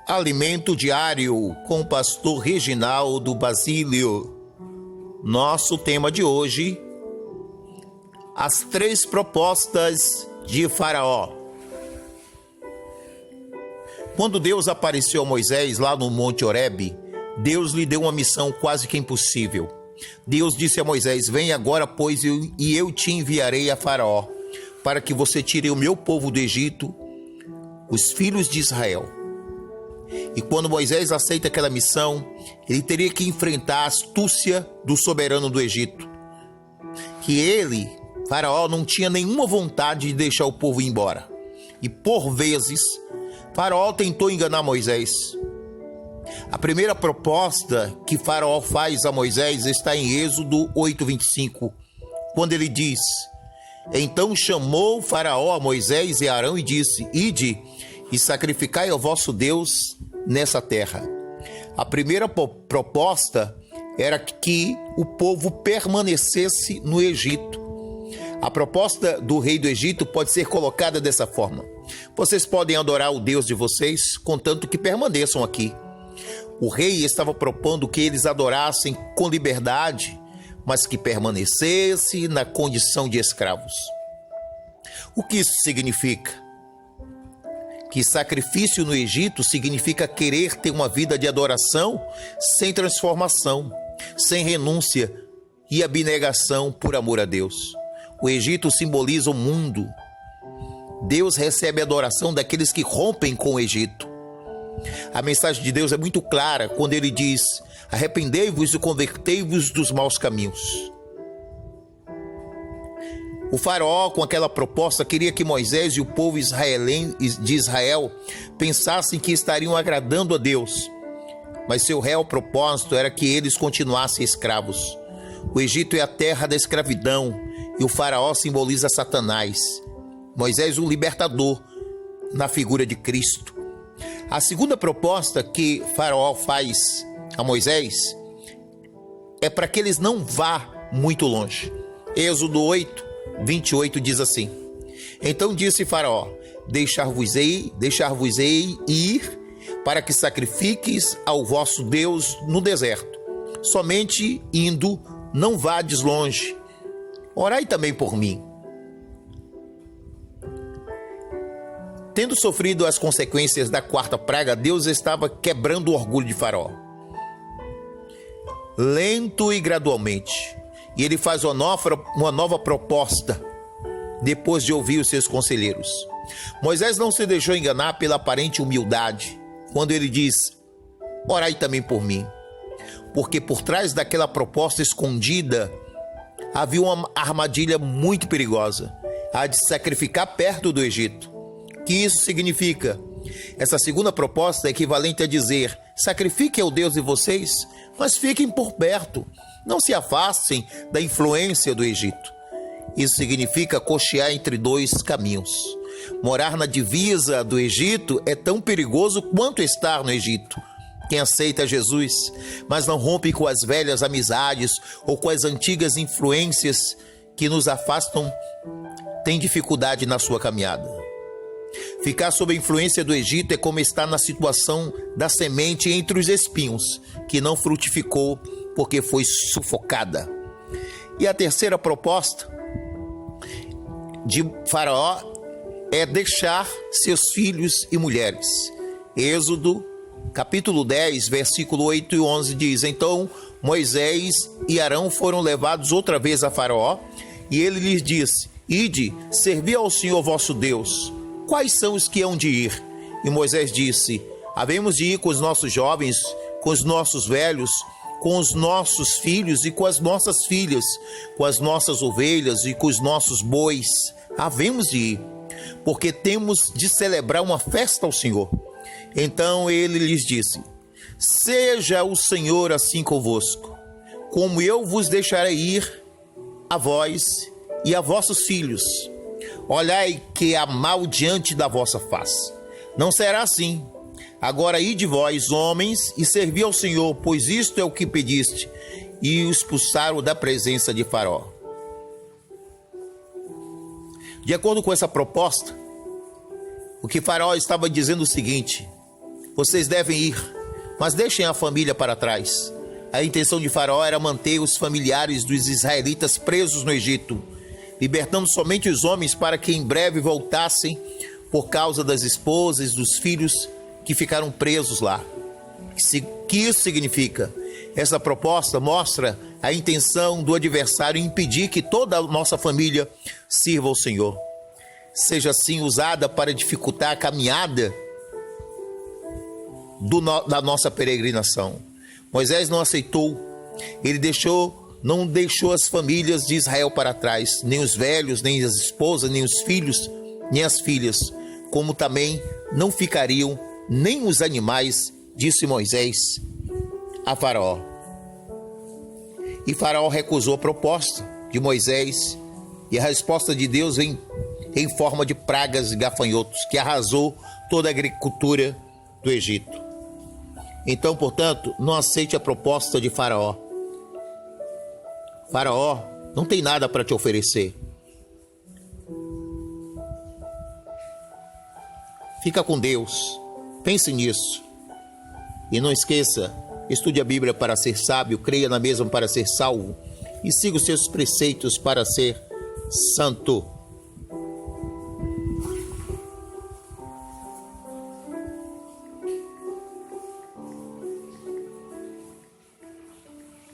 Alimento Diário com o pastor Reginaldo Basílio. Nosso tema de hoje: as 3 propostas de Faraó. Quando Deus apareceu a Moisés lá no Monte Horebe, Deus lhe deu uma missão quase que impossível. Deus disse a Moisés: vem agora, pois, e eu te enviarei a Faraó, para que você tire o meu povo do Egito, os filhos de Israel. E quando Moisés aceita aquela missão, ele teria que enfrentar a astúcia do soberano do Egito, que ele, Faraó, não tinha nenhuma vontade de deixar o povo ir embora. E por vezes, Faraó tentou enganar Moisés. A primeira proposta que Faraó faz a Moisés está em Êxodo 8:25, quando ele diz: então chamou Faraó a Moisés e Arão e disse: ide e sacrificai ao vosso Deus nessa terra. A primeira proposta era que o povo permanecesse no Egito. A proposta do rei do Egito pode ser colocada dessa forma: vocês podem adorar o Deus de vocês, contanto que permaneçam aqui. O rei estava propondo que eles adorassem com liberdade, mas que permanecesse na condição de escravos. O que isso significa? Que sacrifício no Egito significa querer ter uma vida de adoração sem transformação, sem renúncia e abnegação por amor a Deus. O Egito simboliza o mundo. Deus recebe a adoração daqueles que rompem com o Egito. A mensagem de Deus é muito clara quando ele diz: arrependei-vos e convertei-vos dos maus caminhos. O faraó, com aquela proposta, queria que Moisés e o povo de Israel pensassem que estariam agradando a Deus, mas seu real propósito era que eles continuassem escravos. O Egito é a terra da escravidão e o faraó simboliza Satanás. Moisés, o libertador, na figura de Cristo. A segunda proposta que Faraó faz a Moisés é para que eles não vá muito longe. Êxodo 8:28 diz assim: então disse Faraó: deixar-vos-ei ir, para que sacrifiques ao vosso Deus no deserto. Somente indo, não vades longe. Orai também por mim. Tendo sofrido as consequências da 4ª praga, Deus estava quebrando o orgulho de Faraó, lento e gradualmente. E ele faz uma nova proposta, depois de ouvir os seus conselheiros. Moisés não se deixou enganar pela aparente humildade, quando ele diz: orai também por mim. Porque por trás daquela proposta escondida, havia uma armadilha muito perigosa, a de sacrificar perto do Egito. O que isso significa? Essa segunda proposta é equivalente a dizer: sacrifiquem ao Deus de vocês, mas fiquem por perto. Não se afastem da influência do Egito. Isso significa cochear entre 2 caminhos. Morar na divisa do Egito é tão perigoso quanto estar no Egito. Quem aceita Jesus, mas não rompe com as velhas amizades ou com as antigas influências que nos afastam, tem dificuldade na sua caminhada. Ficar sob a influência do Egito é como estar na situação da semente entre os espinhos, que não frutificou porque foi sufocada. E a terceira proposta de Faraó é deixar seus filhos e mulheres. Êxodo capítulo 10, versículo 8 e 11 diz: então Moisés e Arão foram levados outra vez a Faraó, e ele lhes disse: ide, servi ao Senhor vosso Deus. Quais são os que hão de ir? E Moisés disse: havemos de ir com os nossos jovens, com os nossos velhos, com os nossos filhos e com as nossas filhas, com as nossas ovelhas e com os nossos bois. Havemos de ir, porque temos de celebrar uma festa ao Senhor. Então ele lhes disse: seja o Senhor assim convosco, como eu vos deixarei ir, a vós e a vossos filhos. Olhai que há mal diante da vossa face. Não será assim. Agora ide vós, homens, e servi ao Senhor, pois isto é o que pediste. E o expulsaram da presença de Faraó. De acordo com essa proposta, o que Faraó estava dizendo é o seguinte: vocês devem ir, mas deixem a família para trás. A intenção de Faraó era manter os familiares dos israelitas presos no Egito, libertando somente os homens para que em breve voltassem por causa das esposas e dos filhos que ficaram presos lá. O que isso significa? Essa proposta mostra a intenção do adversário em impedir que toda a nossa família sirva ao Senhor. Seja assim usada para dificultar a caminhada da nossa peregrinação. Moisés não aceitou, ele não deixou as famílias de Israel para trás, nem os velhos, nem as esposas, nem os filhos, nem as filhas, como também não ficariam nem os animais, disse Moisés a Faraó. E Faraó recusou a proposta de Moisés, e a resposta de Deus vem em forma de pragas e gafanhotos, que arrasou toda a agricultura do Egito. Então, portanto, não aceite a proposta de Faraó. Faraó não tem nada para te oferecer. Fica com Deus, pense nisso. E não esqueça, estude a Bíblia para ser sábio, creia na mesma para ser salvo e siga os seus preceitos para ser santo.